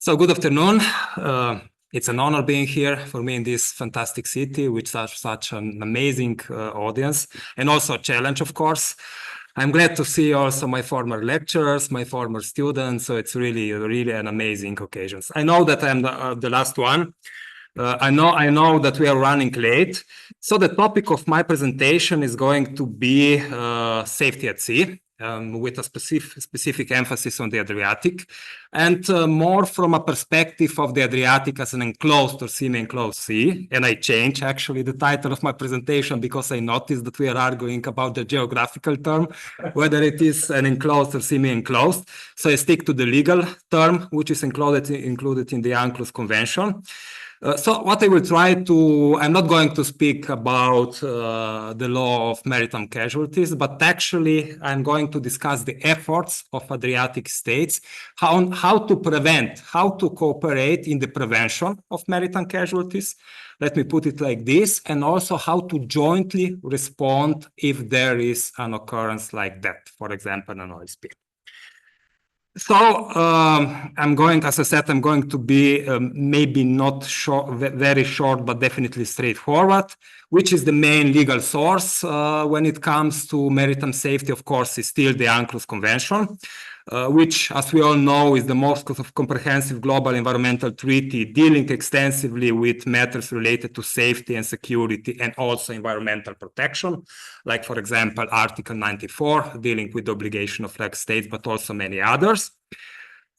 So good afternoon. It's an honor being here for me in this fantastic city with such an amazing audience, and also a challenge, of course. I'm glad to see also my former lecturers, my former students. So it's really an amazing occasion. I know that I'm the last one. I know that we are running late. So the topic of my presentation is going to be safety at sea. With a specific emphasis on the Adriatic, and more from a perspective of the Adriatic as an enclosed or semi-enclosed sea. And I changed actually the title of my presentation because I noticed that we are arguing about the geographical term, whether it is an enclosed or semi-enclosed. So I stick to the legal term, which is included in the UNCLOS Convention. So what I will try to, I'm not going to speak about the law of maritime casualties, but actually I'm going to discuss the efforts of Adriatic states, how to prevent, how to cooperate in the prevention of maritime casualties. Let me put it like this, and also how to jointly respond if there is an occurrence like that, for example, an oil spill. So I'm going, as I said, I'm going to be maybe not short, very short, but definitely straightforward. Which is the main legal source when it comes to maritime safety? Of course, is still the UNCLOS Convention, which, as we all know, is the most comprehensive global environmental treaty dealing extensively with matters related to safety and security and also environmental protection, like, for example, Article 94, dealing with the obligation of flag states, but also many others.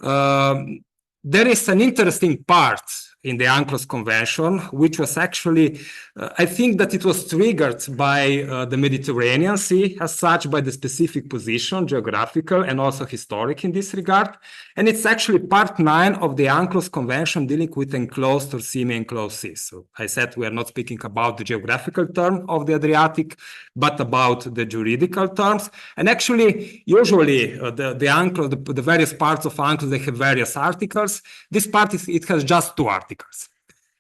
There is an interesting part in the UNCLOS Convention, which was actually, I think that it was triggered by the Mediterranean Sea, as such, by the specific position, geographical and also historic in this regard. And it's actually part 9 of the UNCLOS Convention dealing with enclosed or semi-enclosed seas. So I said we are not speaking about the geographical term of the Adriatic, but about the juridical terms. And actually, usually the various parts of UNCLOS, they have various articles. This part, it has just 2 articles.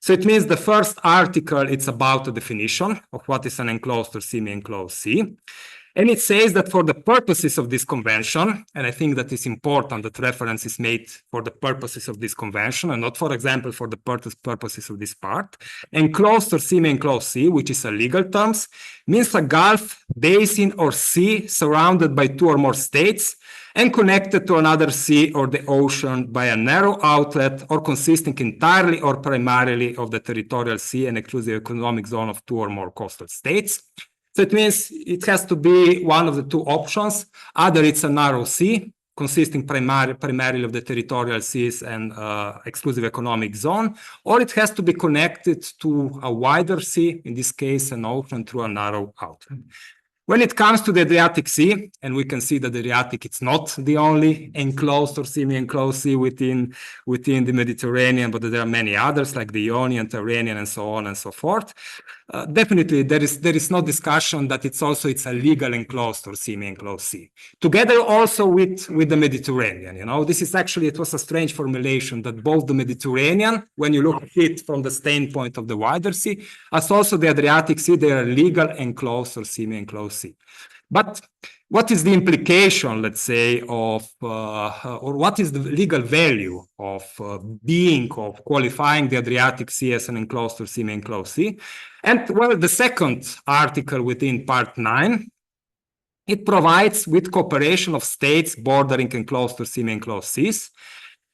So it means the first article, it's about the definition of what is an enclosed or semi-enclosed sea. And it says that for the purposes of this convention, and I think that it's important that reference is made for the purposes of this convention and not, for example, for the purposes of this part, enclosed or semi-enclosed sea, which is a legal terms, means a gulf, basin, or sea surrounded by 2 or more states and connected to another sea or the ocean by a narrow outlet or consisting entirely or primarily of the territorial sea and exclusive economic zone of 2 or more coastal states. So it means it has to be one of the 2 options. Either it's a narrow sea, consisting primarily of the territorial seas and exclusive economic zone, or it has to be connected to a wider sea, in this case, an ocean, through a narrow outlet. When it comes to the Adriatic Sea, and we can see that the Adriatic, it's not the only enclosed or semi-enclosed sea within the Mediterranean, but there are many others like the Ionian, Tyrrhenian, and so on and so forth. Definitely, there is no discussion that it's a legal enclosed or semi-enclosed sea. Together also with the Mediterranean, you know, this is actually, it was a strange formulation that both the Mediterranean, when you look at it from the standpoint of the wider sea, as also the Adriatic Sea, they are legal enclosed or semi-enclosed sea. But what is the implication, let's say, of, or what is the legal value of qualifying the Adriatic Sea as an enclosed or semi-enclosed sea? And well, the second article within part 9, it provides with cooperation of states bordering enclosed or semi-enclosed seas.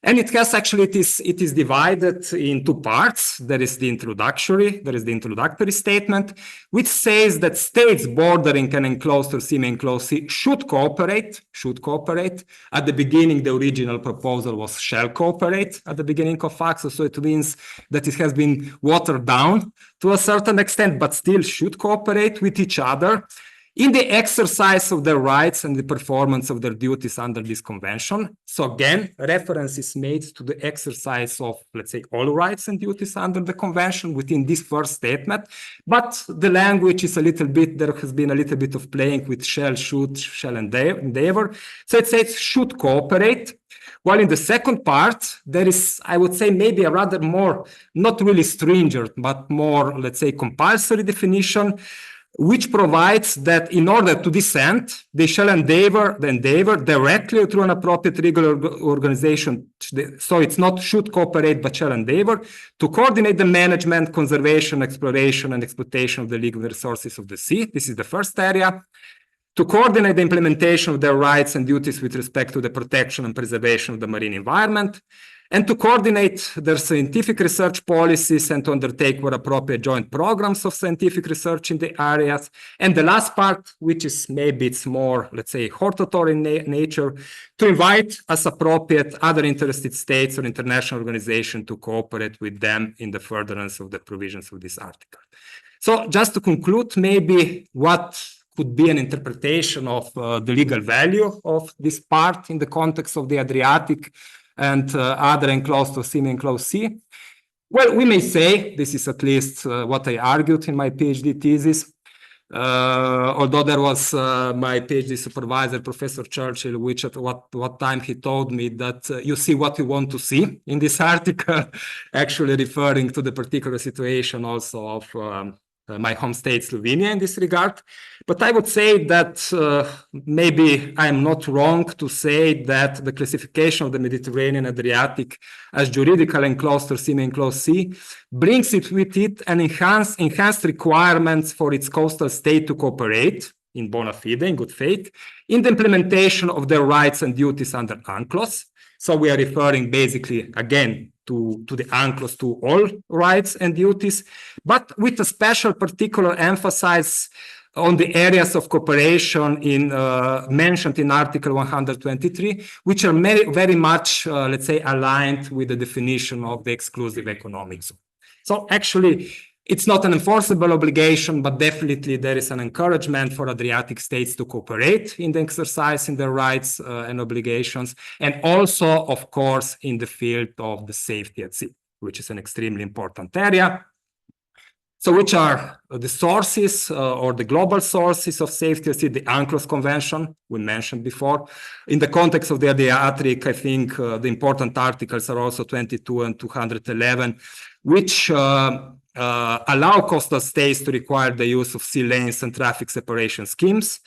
And it has actually, it is divided in 2 parts. There is the introductory statement, which says that states bordering an enclosed or semi-enclosed sea should cooperate. At the beginning, the original proposal was shall cooperate at the beginning of AXO. So it means that it has been watered down to a certain extent, but still should cooperate with each other in the exercise of their rights and the performance of their duties under this convention. So again, reference is made to the exercise of, let's say, all rights and duties under the convention within this first statement. But the language is a little bit, there has been a little bit of playing with shall, should, shall endeavor. So it says should cooperate. While in the second part, there is, I would say, maybe a rather more, not really stringent, but more, let's say, compulsory definition. which provides that in order to descend, they shall endeavor directly through an appropriate legal organization. So it's not should cooperate, but shall endeavor to coordinate the management, conservation, exploration, and exploitation of the legal resources of the sea. This is the first area. To coordinate the implementation of their rights and duties with respect to the protection and preservation of the marine environment, and to coordinate their scientific research policies and to undertake where appropriate joint programs of scientific research in the areas. And the last part, which is maybe it's more, let's say, hortatory in nature, to invite as appropriate other interested states or international organizations to cooperate with them in the furtherance of the provisions of this article. So just to conclude, maybe what could be an interpretation of the legal value of this part in the context of the Adriatic and other enclosed or semi-enclosed sea. Well, we may say, this is at least what I argued in my PhD thesis, although there was my PhD supervisor, Professor Churchill, which at what time he told me that you see what you want to see in this article, actually referring to the particular situation also of my home state, Slovenia, in this regard. But I would say that maybe I'm not wrong to say that the classification of the Mediterranean Adriatic as juridical enclosed or semi-enclosed sea brings it with it an enhanced requirements for its coastal state to cooperate in bona fide, in good faith, in the implementation of their rights and duties under UNCLOS. So we are referring basically, again, to the UNCLOS, to all rights and duties, but with a special particular emphasis on the areas of cooperation mentioned in Article 123, which are very much, let's say, aligned with the definition of the exclusive economic zone. So actually, it's not an enforceable obligation, but definitely there is an encouragement for Adriatic states to cooperate in the exercise in their rights and obligations, and also, of course, in the field of the safety at sea, which is an extremely important area. So which are the sources or the global sources of safety at sea? The UNCLOS Convention, we mentioned before. In the context of the Adriatic, I think the important articles are also 22 and 211, which allow coastal states to require the use of sea lanes and traffic separation schemes.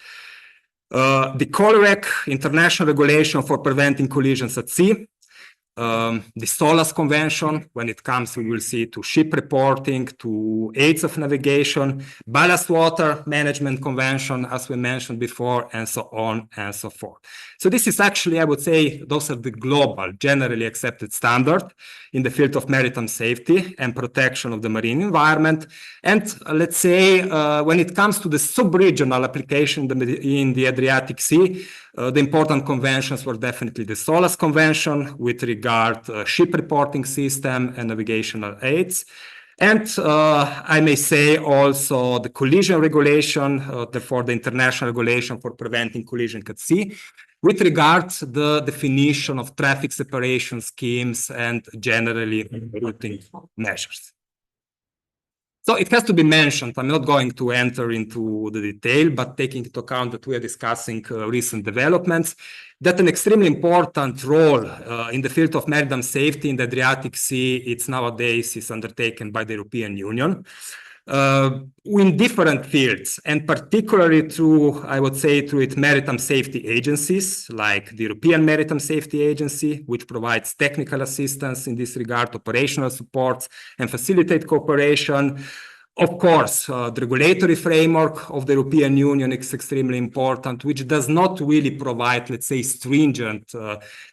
The COLREC, International Regulation for Preventing Collisions at Sea. The SOLAS Convention, when it comes, we will see, to ship reporting, to aids of navigation, Ballast Water Management Convention, as we mentioned before, and so on and so forth. So this is actually, I would say, those are the global, generally accepted standard in the field of maritime safety and protection of the marine environment. And let's say, when it comes to the sub-regional application in the Adriatic Sea, the important conventions were definitely the SOLAS Convention with regard ship reporting system and navigational aids. And I may say also the collision regulation, therefore the international regulation for preventing collision at sea, with regard to the definition of traffic separation schemes and generally routing measures. So it has to be mentioned, I'm not going to enter into the detail, but taking into account that we are discussing recent developments, that an extremely important role in the field of maritime safety in the Adriatic Sea, it's nowadays is undertaken by the European Union in different fields, and particularly through, I would say, through its maritime safety agencies, like the European Maritime Safety Agency, which provides technical assistance in this regard, operational supports, and facilitate cooperation. Of course, the regulatory framework of the European Union is extremely important, which does not really provide, let's say, stringent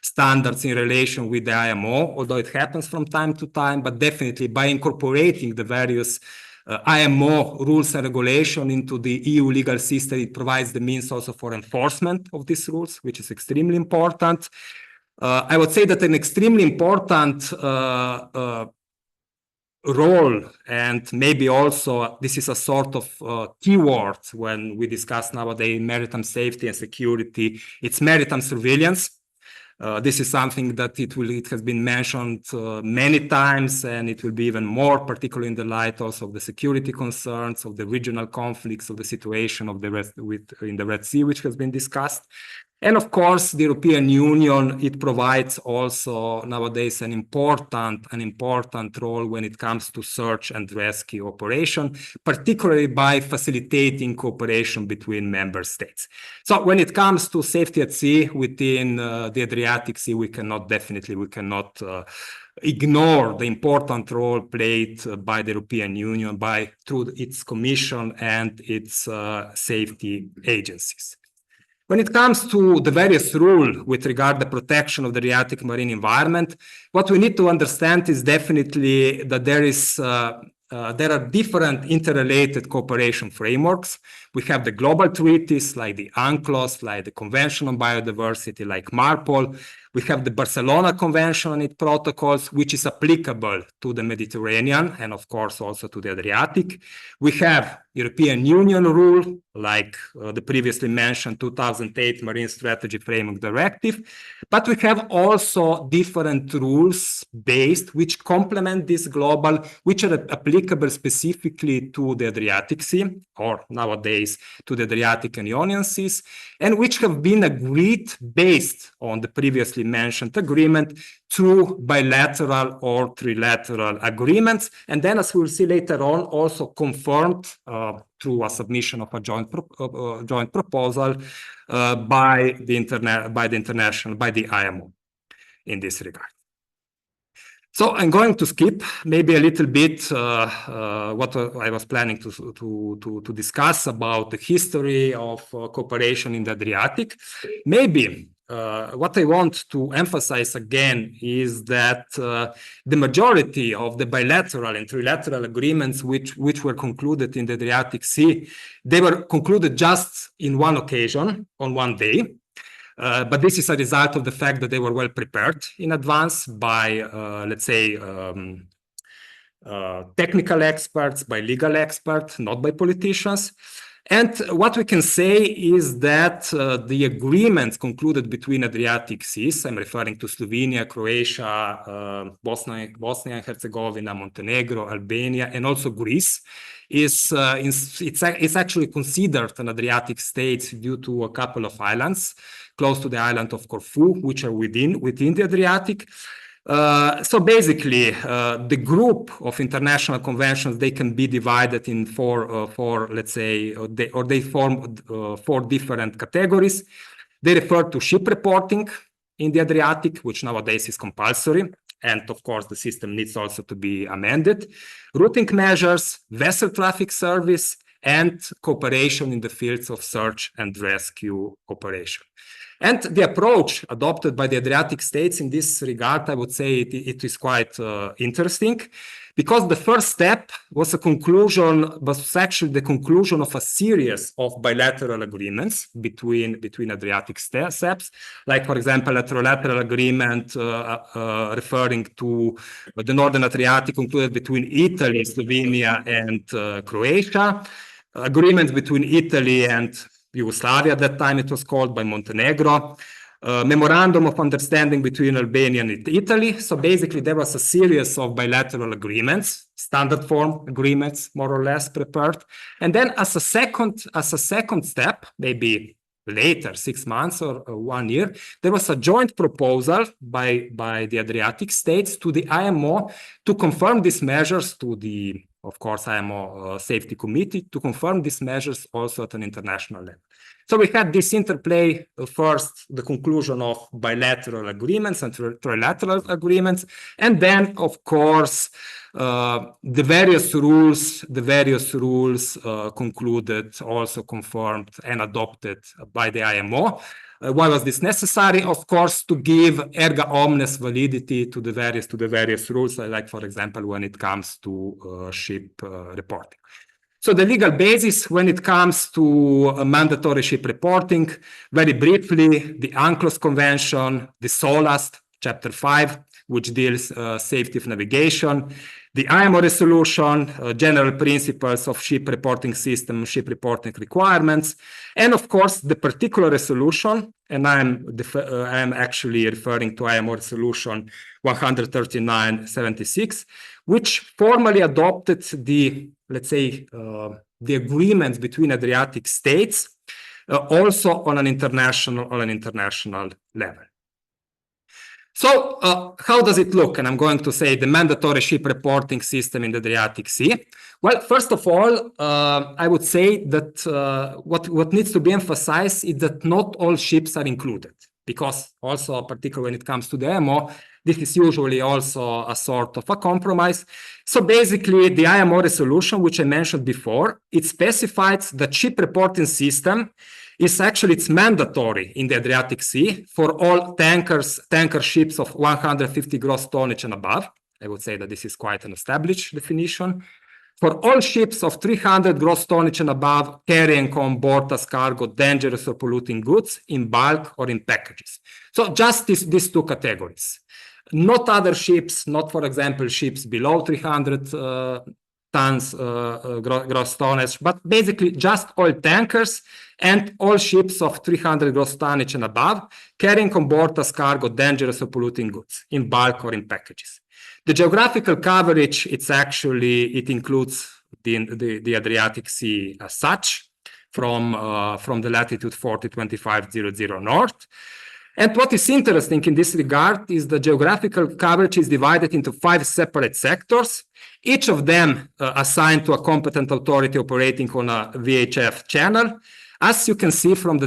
standards in relation with the IMO, although it happens from time to time, but definitely by incorporating the various IMO rules and regulation into the EU legal system, it provides the means also for enforcement of these rules, which is extremely important. I would say that an extremely important role, and maybe also this is a sort of keyword when we discuss nowadays maritime safety and security, it's maritime surveillance. This is something that it has been mentioned many times, and it will be even more, particularly in the light also of the security concerns, of the regional conflicts, of the situation of the in the Red Sea, which has been discussed. And of course, the European Union, it provides also nowadays an important role when it comes to search and rescue operation, particularly by facilitating cooperation between member states. So when it comes to safety at sea within the Adriatic Sea, we cannot ignore the important role played by the European Union through its Commission and its safety agencies. When it comes to the various rules with regard to the protection of the Adriatic marine environment, what we need to understand is definitely that there are different interrelated cooperation frameworks. We have the global treaties like the UNCLOS, like the Convention on Biodiversity, like MARPOL. We have the Barcelona Convention and its protocols, which is applicable to the Mediterranean and, of course, also to the Adriatic. We have European Union rule, like the previously mentioned 2008 Marine Strategy Framework Directive. But we have also different rules based, which complement this global, which are applicable specifically to the Adriatic Sea, or nowadays to the Adriatic and Ionian Seas, and which have been agreed based on the previously mentioned agreement through bilateral or trilateral agreements. And then, as we'll see later on, also confirmed through a submission of a joint proposal by the IMO in this regard. So I'm going to skip maybe a little bit what I was planning to discuss about the history of cooperation in the Adriatic. Maybe what I want to emphasize again is that the majority of the bilateral and trilateral agreements which were concluded in the Adriatic Sea, they were concluded just in one occasion, on one day. But this is a result of the fact that they were well prepared in advance by, let's say, technical experts, by legal experts, not by politicians. And what we can say is that the agreements concluded between Adriatic Seas, I'm referring to Slovenia, Croatia, Bosnia and Herzegovina, Montenegro, Albania, and also Greece, it's actually considered an Adriatic state due to a couple of islands close to the island of Corfu, which are within the Adriatic. So basically, the group of international conventions, they can be divided in four, let's say, they form 4 different categories. They refer to ship reporting in the Adriatic, which nowadays is compulsory. And of course, the system needs also to be amended. Routing measures, vessel traffic service, and cooperation in the fields of search and rescue operation. And the approach adopted by the Adriatic states in this regard, I would say it is quite interesting, because the first step was actually the conclusion of a series of bilateral agreements between Adriatic states, like, for example, a trilateral agreement referring to the Northern Adriatic concluded between Italy, Slovenia, and Croatia, agreements between Italy and Yugoslavia at that time it was called, by Montenegro, memorandum of understanding between Albania and Italy. So basically there was a series of bilateral agreements, standard form agreements, more or less prepared. And then as a second step, maybe later, 6 months or 1 year, there was a joint proposal by the Adriatic states to the IMO to confirm these measures to the, of course, IMO Safety Committee, to confirm these measures also at an international level. So we had this interplay, first the conclusion of bilateral agreements and trilateral agreements, and then, of course, the various rules concluded, also confirmed and adopted by the IMO. Why was this necessary? Of course, to give erga omnes validity to the various rules, like, for example, when it comes to ship reporting. So the legal basis when it comes to mandatory ship reporting, very briefly, the UNCLOS Convention, the SOLAST, Chapter 5, which deals safety of navigation, the IMO resolution, general principles of ship reporting system, ship reporting requirements, and of course the particular resolution, and I'm actually referring to IMO resolution 139/76, which formally adopted the, let's say, the agreements between Adriatic states also on an international level. So how does it look? And I'm going to say the mandatory ship reporting system in the Adriatic Sea. Well, first of all, I would say that what needs to be emphasized is that not all ships are included, because also, particularly when it comes to the IMO, this is usually also a sort of a compromise. So basically, the IMO resolution, which I mentioned before, it specifies that ship reporting system is actually, it's mandatory in the Adriatic Sea for all tanker ships of 150 gross tonnage and above. I would say that this is quite an established definition. For all ships of 300 gross tonnage and above carrying on board as cargo dangerous or polluting goods in bulk or in packages. So just these two categories. Not other ships, not, for example, ships below 300 tons gross tonnage, but basically just all tankers and all ships of 300 gross tonnage and above carrying on board as cargo dangerous or polluting goods in bulk or in packages. The geographical coverage, it includes the Adriatic Sea as such, from the latitude 402500 north. And what is interesting in this regard is the geographical coverage is divided into 5 separate sectors, each of them assigned to a competent authority operating on a VHF channel, as you can see from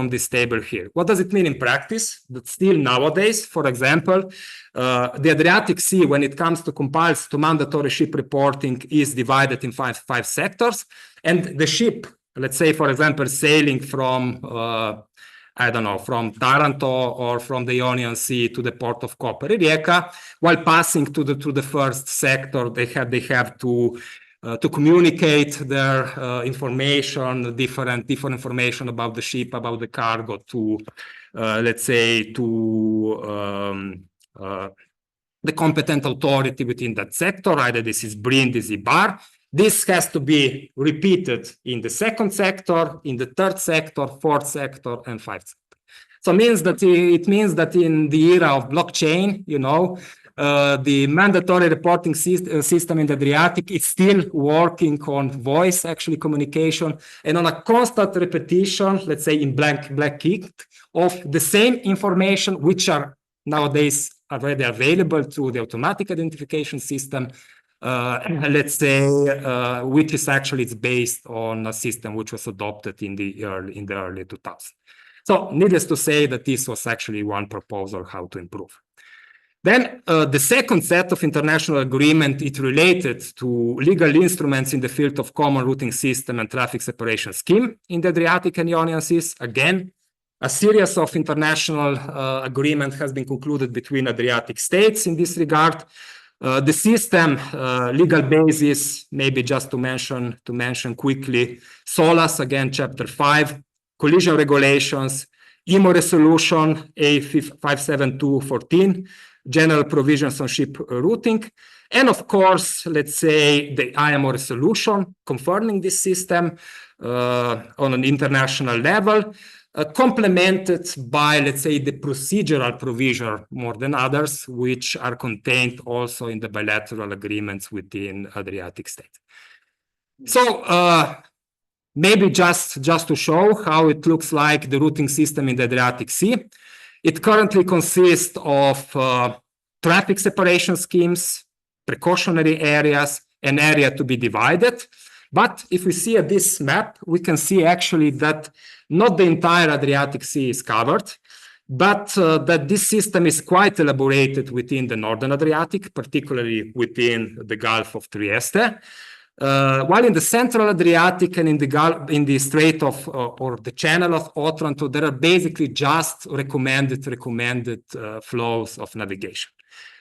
this table here. What does it mean in practice? That still nowadays, for example, the Adriatic Sea, when it comes to mandatory ship reporting, is divided in five sectors, and the ship, let's say, for example, sailing from I don't know, from Taranto or from the Ionian Sea to the port of Koper Rijeka, while passing to the first sector, they have to communicate their information, different information about the ship, about the cargo, to let's say to the competent authority within that sector. Either this is Brindisi, Bar. This has to be repeated in the second sector, in the third sector, fourth sector, and fifth sector. So it means that in the era of blockchain, the mandatory reporting system in the Adriatic is still working on voice actually communication and on a constant repetition, let's say in blank ink, of the same information which are nowadays already available through the automatic identification system. Let's say, which is actually it's based on a system which was adopted in the early 2000s. So, needless to say that this was actually one proposal how to improve. Then, the second set of international agreement, it related to legal instruments in the field of common routing system and traffic separation scheme in the Adriatic and Ionian Seas. Again, a series of international agreement has been concluded between Adriatic states in this regard. The system legal basis, maybe just to mention quickly, SOLAS, again, Chapter 5, collision regulations, IMO resolution A57214, general provisions on ship routing, and of course, let's say the IMO resolution confirming this system on an international level, complemented by, let's say, the procedural provision more than others, which are contained also in the bilateral agreements within Adriatic states. So maybe just to show how it looks like the routing system in the Adriatic Sea, it currently consists of traffic separation schemes, precautionary areas, an area to be divided. But if we see at this map, we can see actually that not the entire Adriatic Sea is covered, but that this system is quite elaborated within the Northern Adriatic, particularly within the Gulf of Trieste. While in the Central Adriatic and in the Strait of, or the Channel of Otranto, there are basically just recommended flows of navigation.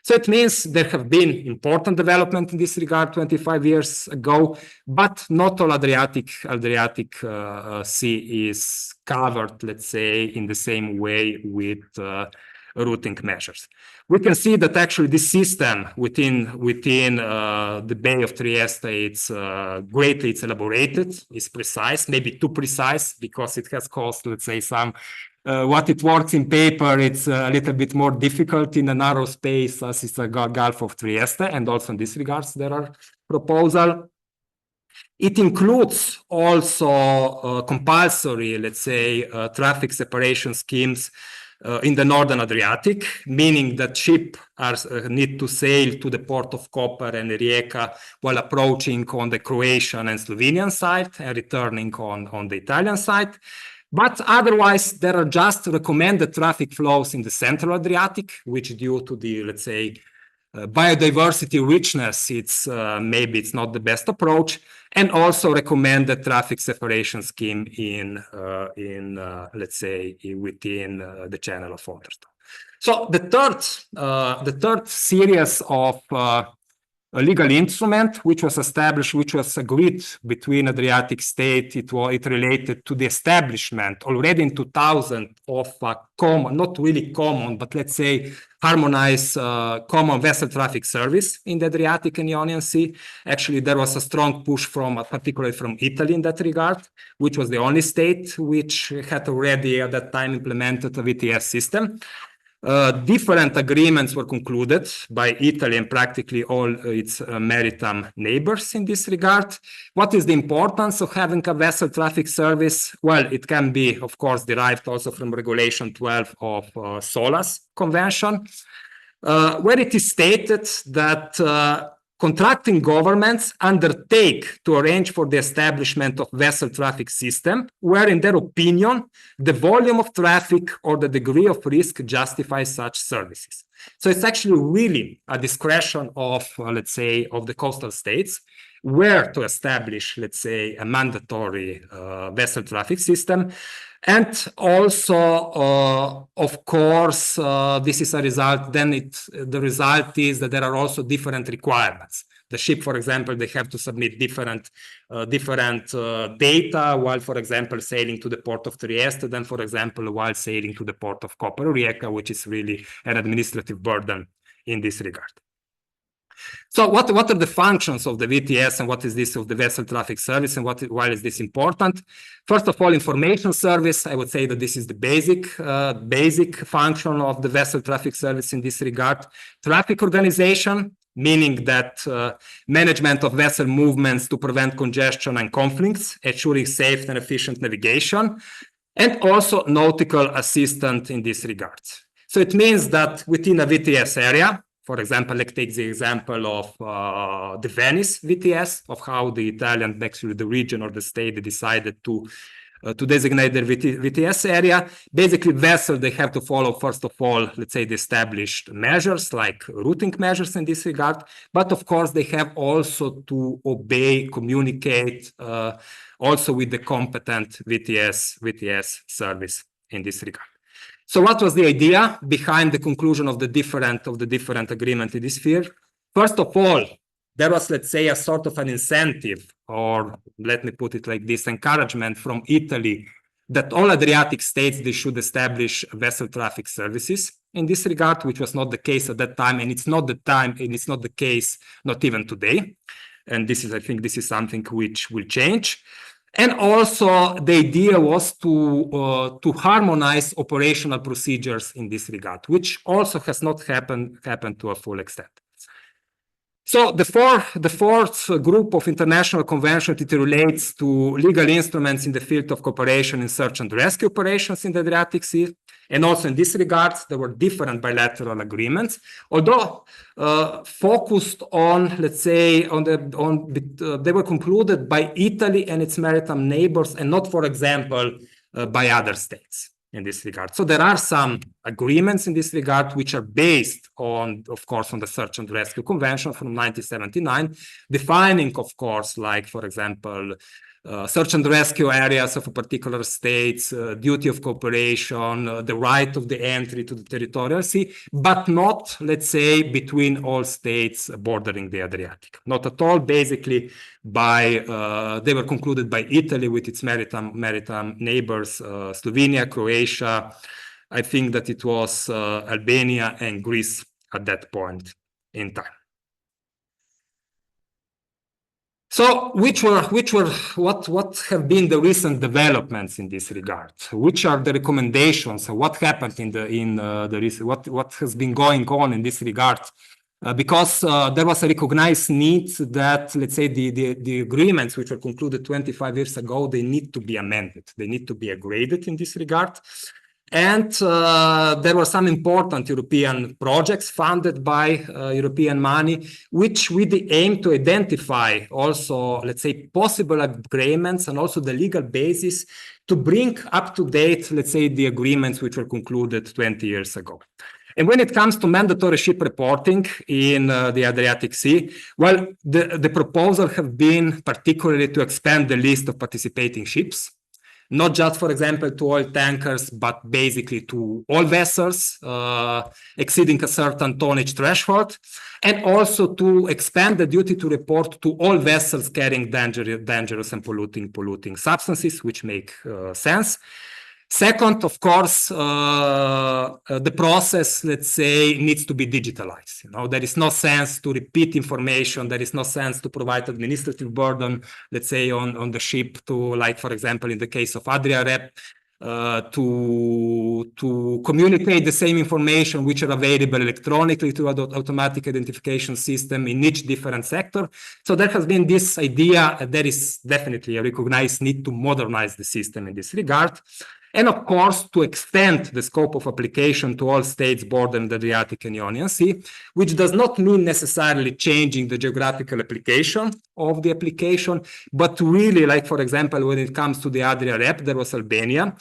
So it means there have been important development in this regard 25 years ago, but not all Adriatic Sea is covered, let's say, in the same way with routing measures. We can see that actually this system within the Bay of Trieste, it's elaborated, it's precise, maybe too precise, because it has caused, let's say, some what it works in paper, it's a little bit more difficult in a narrow space as it's a Gulf of Trieste, and also in this regards there are proposals. It includes also compulsory, let's say, traffic separation schemes in the Northern Adriatic, meaning that ships need to sail to the port of Koper and Rijeka while approaching on the Croatian and Slovenian side and returning on the Italian side. But otherwise, there are just recommended traffic flows in the Central Adriatic, which due to the, let's say, biodiversity richness, maybe it's not the best approach, and also recommended traffic separation scheme in let's say, within the Channel of Otterstone. So the third series of a legal instrument which was established, which was agreed between Adriatic states, it related to the establishment already in 2000 of a common, not really common, but let's say harmonized common vessel traffic service in the Adriatic and Ionian Sea. Actually, there was a strong push particularly from Italy in that regard, which was the only state which had already at that time implemented a VTS system. Different agreements were concluded by Italy and practically all its maritime neighbors in this regard. What is the importance of having a vessel traffic service? Well, it can be, of course, derived also from Regulation 12 of SOLAS Convention, where it is stated that contracting governments undertake to arrange for the establishment of vessel traffic system, where, in their opinion, the volume of traffic or the degree of risk justifies such services. So it's actually really a discretion of, let's say, of the coastal states, where to establish, let's say, a mandatory vessel traffic system. And also, of course, this is a result, the result is that there are also different requirements. The ship, for example, they have to submit different data while, for example, sailing to the port of Trieste than, for example, while sailing to the port of Koper Rijeka, which is really an administrative burden in this regard. So what are the functions of the VTS and what is this of the vessel traffic service and why is this important? First of all, information service. I would say that this is the basic function of the vessel traffic service in this regard. Traffic organization, meaning that management of vessel movements to prevent congestion and conflicts, ensuring safe and efficient navigation, and also nautical assistant in this regard. So it means that within a VTS area, for example, let's take the example of the Venice VTS, of how the Italian, actually the region or the state, decided to designate their VTS area. Basically, vessels, they have to follow, first of all, let's say, the established measures, like routing measures in this regard. But of course, they have also to obey, communicate also with the competent VTS service in this regard. So what was the idea behind the conclusion of the different agreement in this sphere? First of all, there was, let's say, a sort of an incentive, or let me put it like this, encouragement from Italy that all Adriatic states, they should establish vessel traffic services in this regard, which was not the case at that time, and it's not the case, not even today. And this is, I think, this is something which will change. And also the idea was to harmonize operational procedures in this regard, which also has not happened to a full extent. So the fourth group of international conventions, it relates to legal instruments in the field of cooperation in search and rescue operations in the Adriatic Sea. And also in this regard, there were different bilateral agreements, although focused on, let's say, they were concluded by Italy and its maritime neighbors, and not, for example, by other states in this regard. So there are some agreements in this regard which are based on, of course, on the Search and Rescue Convention from 1979, defining, of course, like, for example, search and rescue areas of a particular state's duty of cooperation, the right of the entry to the territorial sea, but not, let's say, between all states bordering the Adriatic. Not at all. Basically, they were concluded by Italy with its maritime neighbors, Slovenia, Croatia. I think that it was Albania and Greece at that point in time. So what have been the recent developments in this regard? Which are the recommendations? What happened what has been going on in this regard because there was a recognized need that, let's say, the agreements which were concluded 25 years ago, they need to be amended. They need to be upgraded in this regard. And there were some important European projects funded by European money, which with the aim to identify also, let's say, possible agreements and also the legal basis to bring up to date, let's say, the agreements which were concluded 20 years ago. And when it comes to mandatory ship reporting in the Adriatic Sea, well, the proposal have been particularly to expand the list of participating ships, not just, for example, to oil tankers, but basically to all vessels exceeding a certain tonnage threshold, and also to expand the duty to report to all vessels carrying dangerous and polluting substances, which make sense. Second, of course, the process, let's say, needs to be digitalized. You know, there is no sense to repeat information. There is no sense to provide administrative burden, let's say, on the ship to, like, for example, in the case of Adriatic, to communicate the same information which are available electronically to an automatic identification system in each different sector. So there has been this idea, there is definitely a recognized need to modernize the system in this regard. And of course, to extend the scope of application to all states bordering the Adriatic and Ionian Sea, which does not mean necessarily changing the geographical application of the application, but really, like, for example, when it comes to the Adria-REP, there was Albania,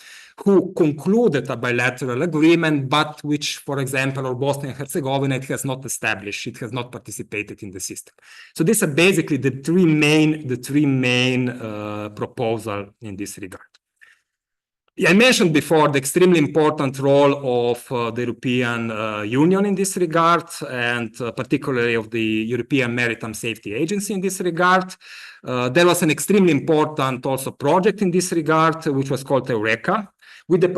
who concluded a bilateral agreement, but which, for example, or Bosnia and Herzegovina, it has not established, it has not participated in the system. So these are basically the three main proposals in this regard. I mentioned before the extremely important role of the European Union in this regard, and particularly of the European Maritime Safety Agency in this regard. There was an extremely important also project in this regard, which was called Eureka, with the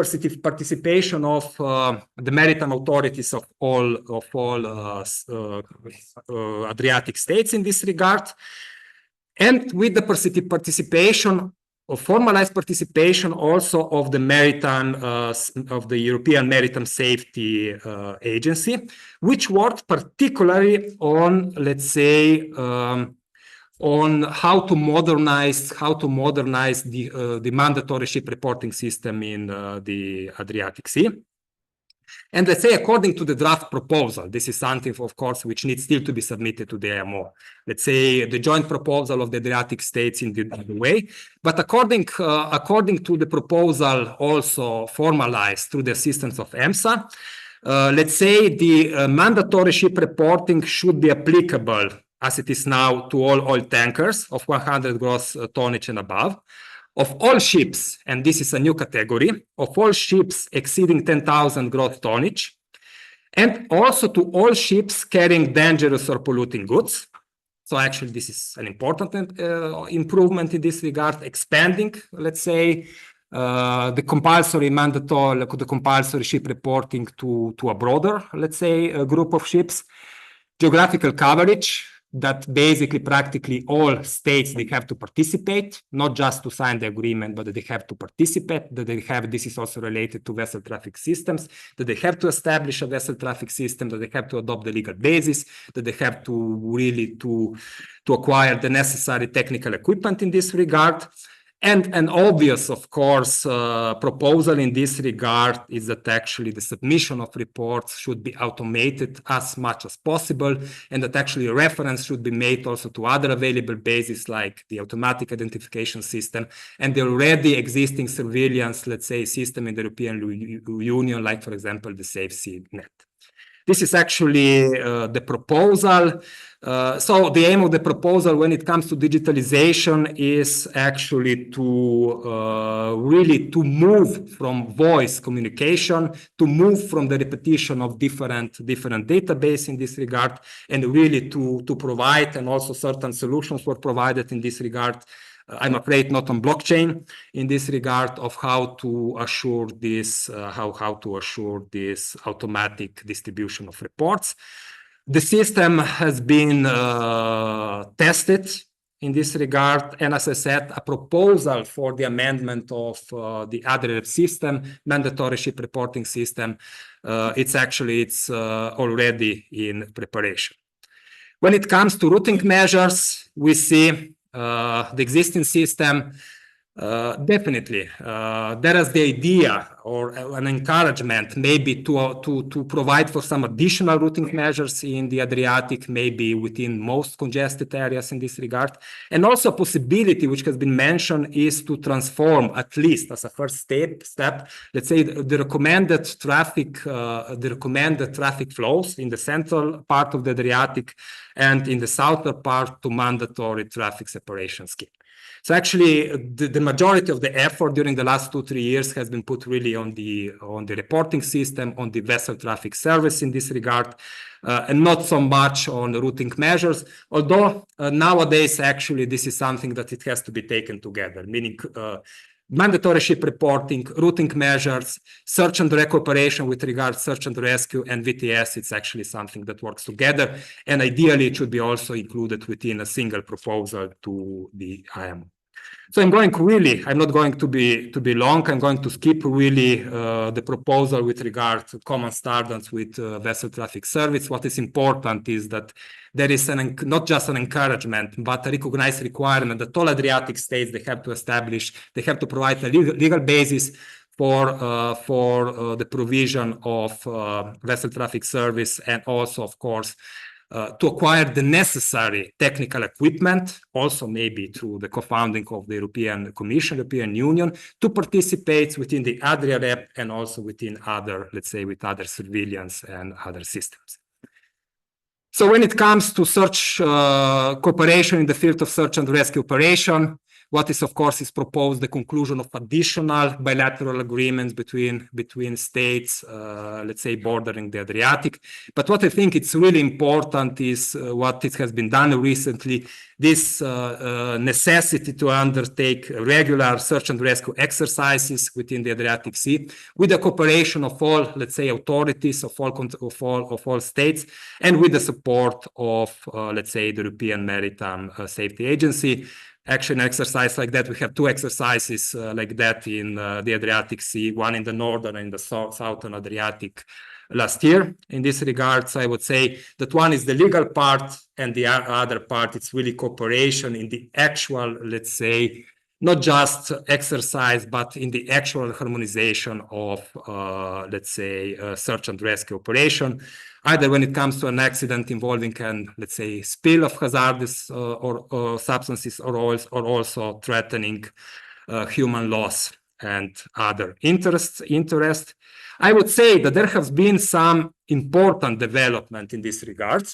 participation of the maritime authorities of all Adriatic states in this regard, and with the participation of formalized participation also of the maritime of the European Maritime Safety Agency, which worked particularly on, let's say, on how to modernize the mandatory ship reporting system in the Adriatic Sea. And let's say, according to the draft proposal, this is something, of course, which needs still to be submitted to the IMO. Let's say the joint proposal of the Adriatic states in the way. But according to the proposal also formalized through the assistance of EMSA, let's say the mandatory ship reporting should be applicable, as it is now, to all oil tankers of 100 gross tonnage and above, of all ships, and this is a new category, of all ships exceeding 10,000 gross tonnage, and also to all ships carrying dangerous or polluting goods. So actually, this is an important improvement in this regard, expanding, let's say, the compulsory ship reporting to a broader, let's say, group of ships. Geographical coverage, that basically practically all states, they have to participate, not just to sign the agreement, but that they have to participate, that they have, this is also related to vessel traffic systems, that they have to establish a vessel traffic system, that they have to adopt the legal basis, that they have to really to acquire the necessary technical equipment in this regard. And an obvious, of course, proposal in this regard is that actually the submission of reports should be automated as much as possible, and that actually a reference should be made also to other available bases like the automatic identification system and the already existing surveillance, let's say, system in the European Union, like, for example, the SafeSeaNet. This is actually the proposal. So the aim of the proposal when it comes to digitalization is actually to really to move from voice communication, to move from the repetition of different databases in this regard, and really to provide, and also certain solutions were provided in this regard. I'm afraid not on blockchain in this regard of how to assure this, how to assure this automatic distribution of reports. The system has been tested in this regard, and as I said, a proposal for the amendment of the Adria system, mandatory ship reporting system, it's already in preparation. When it comes to routing measures, we see the existing system. Definitely, there is the idea or an encouragement maybe to provide for some additional routing measures in the Adriatic, maybe within most congested areas in this regard. And also a possibility which has been mentioned is to transform, at least as a first step, let's say the recommended traffic flows in the central part of the Adriatic and in the southern part to mandatory traffic separation scheme. So actually, the majority of the effort during the last 2-3 years has been put really on the reporting system, on the vessel traffic service in this regard, and not so much on the routing measures. Although nowadays, actually, this is something that it has to be taken together, meaning mandatory ship reporting, routing measures, search and recuperation with regard to search and rescue, and VTS. It's actually something that works together, and ideally it should be also included within a single proposal to the IMO. So I'm not going to be long. I'm going to skip really the proposal with regard to common standards with vessel traffic service. What is important is that there is not just an encouragement, but a recognized requirement that all Adriatic states, they have to provide a legal basis for the provision of vessel traffic service, and also, of course, to acquire the necessary technical equipment, also maybe through the co-founding of the European Commission, European Union, to participate within the Adriatic and also within other, let's say, with other surveillance and other systems. So when it comes to search cooperation in the field of search and rescue operation, what is, of course, is proposed the conclusion of additional bilateral agreements between states, let's say, bordering the Adriatic. But what I think it's really important is what it has been done recently, this necessity to undertake regular search and rescue exercises within the Adriatic Sea with the cooperation of all, let's say, authorities of all states, and with the support of, let's say, the European Maritime Safety Agency. Actually, an exercise like that, we have 2 exercises like that in the Adriatic Sea, one in the northern and the southern Adriatic last year. In this regards, I would say that one is the legal part, and the other part, it's really cooperation in the actual, let's say, not just exercise, but in the actual harmonization of, let's say, search and rescue operation, either when it comes to an accident involving an, let's say, spill of hazardous or substances or oils, or also threatening human loss and other interest. I would say that there has been some important development in this regard.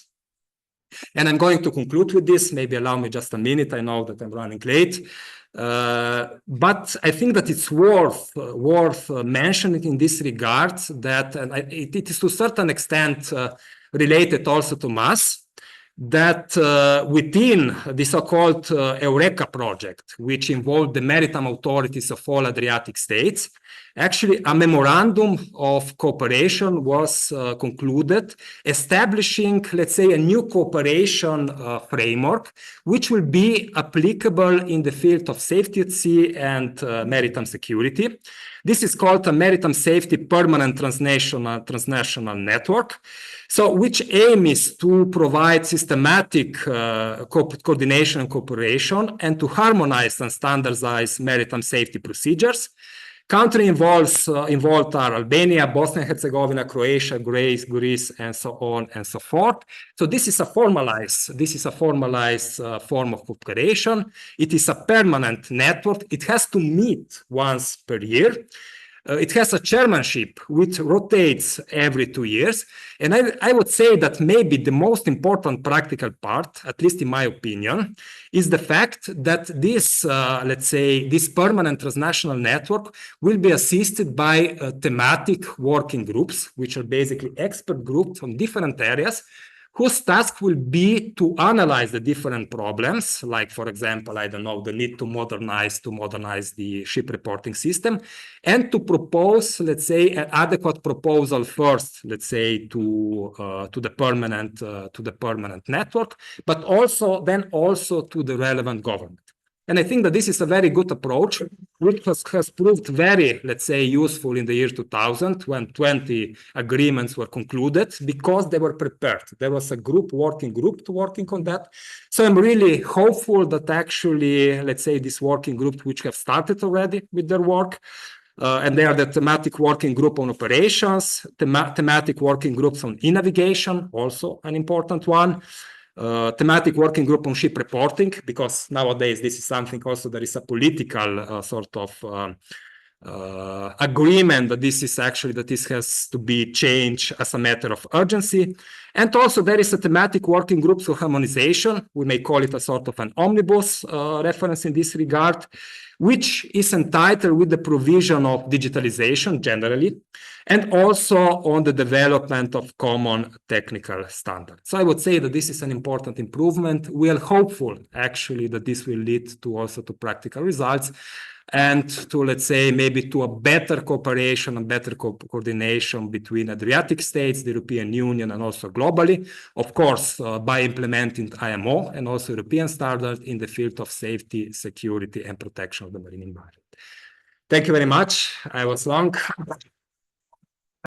And I'm going to conclude with this. Maybe allow me just a minute. I know that I'm running late. But I think that it's worth mentioning in this regard that, and it is to a certain extent related also to mass, that within the so-called Eureka project, which involved the maritime authorities of all Adriatic states, actually a memorandum of cooperation was concluded, establishing, let's say, a new cooperation framework, which will be applicable in the field of safety at sea and maritime security. This is called a Maritime Safety Permanent Transnational Network. So which aim is to provide systematic coordination and cooperation, and to harmonize and standardize maritime safety procedures. Countries involved are Albania, Bosnia and Herzegovina, Croatia, Greece, and so on and so forth. So this is a formalized form of cooperation. It is a permanent network. It has to meet once per year. It has a chairmanship which rotates every 2 years. And I would say that maybe the most important practical part, at least in my opinion, is the fact that this, let's say, this permanent transnational network will be assisted by thematic working groups, which are basically expert groups from different areas, whose task will be to analyze the different problems, like, for example, I don't know, the need to modernize the ship reporting system, and to propose, let's say, an adequate proposal first, let's say, to the permanent network, but also to the relevant government. And I think that this is a very good approach, which has proved very, let's say, useful in the year 2000 when 20 agreements were concluded because they were prepared. There was a working group working on that. So I'm really hopeful that actually, let's say, this working group, which have started already with their work, and they are the thematic working group on operations, thematic working groups on e-navigation, also an important one, thematic working group on ship reporting, because nowadays this is something also there is a political sort of agreement that this has to be changed as a matter of urgency. And also there is a thematic working group for harmonization. We may call it a sort of an omnibus reference in this regard, which is entitled with the provision of digitalization generally, and also on the development of common technical standards. So I would say that this is an important improvement. We are hopeful, actually, that this will lead to also to practical results and to, let's say, maybe to a better cooperation and better coordination between Adriatic states, the European Union, and also globally, of course, by implementing IMO and also European standards in the field of safety, security, and protection of the marine environment. Thank you very much. I was long.